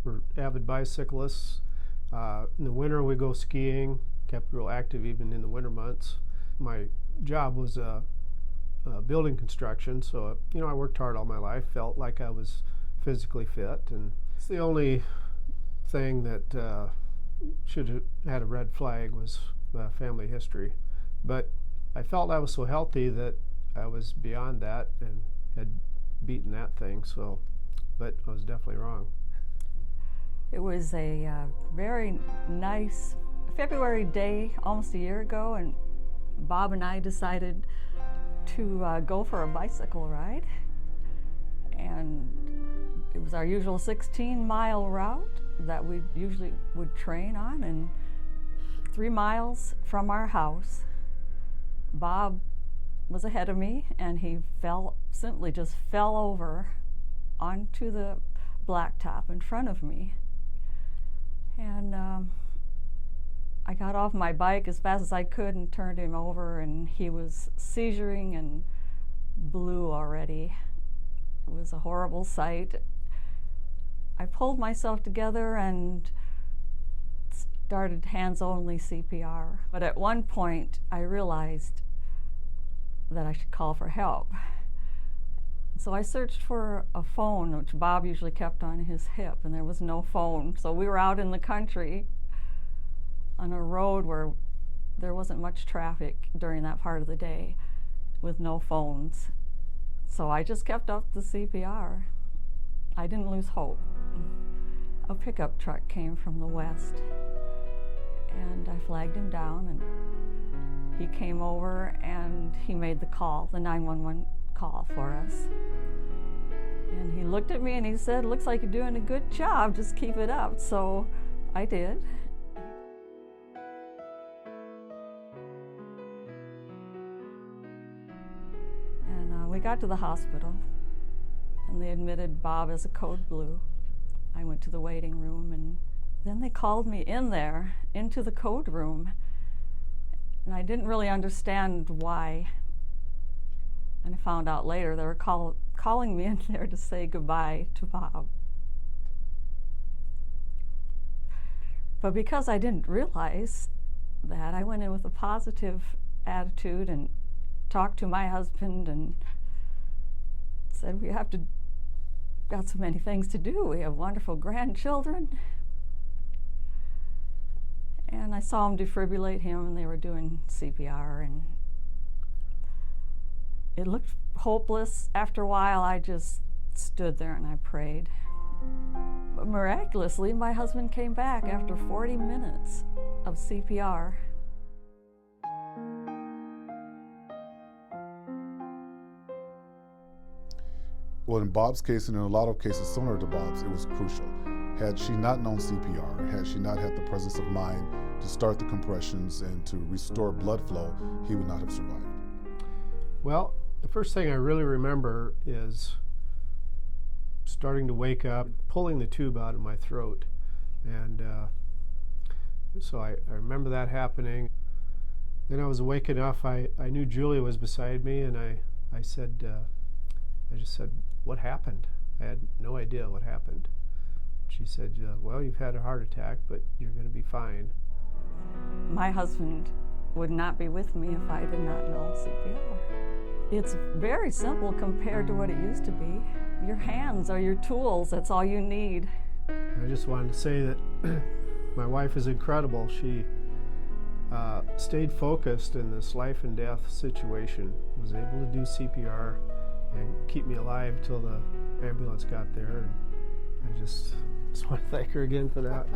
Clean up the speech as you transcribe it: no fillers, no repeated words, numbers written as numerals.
were avid bicyclists. In the winter we go skiing, kept real active even in the winter months. My job was building construction, so I worked hard all my life, felt like I was physically fit, and it's the only thing that should have had a red flag was family history. But I felt I was so healthy that I was beyond that and had beaten that thing, but I was definitely wrong. It was a very nice February day almost a year ago, and Bob and I decided to go for a bicycle ride. And it was our usual 16-mile route that we usually would train on, and 3 miles from our house, Bob was ahead of me, and he simply just fell over onto the blacktop in front of me. And I got off my bike as fast as I could and turned him over, and he was seizuring and blue already. It was a horrible sight. I pulled myself together and started hands-only CPR. But at one point, I realized that I should call for help. So I searched for a phone, which Bob usually kept on his hip, and there was no phone. So we were out in the country on a road where there wasn't much traffic during that part of the day with no phones. So I just kept up the CPR. I didn't lose hope. A pickup truck came from the west, and I flagged him down, and he came over and he made the call, the 911 call for us. And he looked at me and he said, "Looks like you're doing a good job, just keep it up." So I did. And we got to the hospital, and they admitted Bob as a code blue. I went to the waiting room, and then they called me in there, into the code room, and I didn't really understand why. And I found out later they were calling me in there to say goodbye to Bob. But because I didn't realize that, I went in with a positive attitude and talked to my husband and said, "We got so many things to do. We have wonderful grandchildren." And I saw him defibrillate him, and they were doing CPR, and it looked hopeless. After a while, I just stood there and I prayed. But miraculously, my husband came back after 40 minutes of CPR. Well, in Bob's case, and in a lot of cases similar to Bob's, it was crucial. Had she not known CPR, had she not had the presence of mind to start the compressions and to restore blood flow, he would not have survived. Well, the first thing I really remember is starting to wake up, pulling the tube out of my throat. And so I remember that happening. Then I was awake enough, I knew Julie was beside me, and I just said, "What happened?" I had no idea what happened. She said, "Well, you've had a heart attack, but you're going to be fine." My husband would not be with me if I did not know CPR. It's very simple compared to what it used to be. Your hands are your tools, that's all you need. I just wanted to say that my wife is incredible. She stayed focused in this life and death situation, was able to do CPR and keep me alive till the ambulance got there. And I just want to thank her again for that.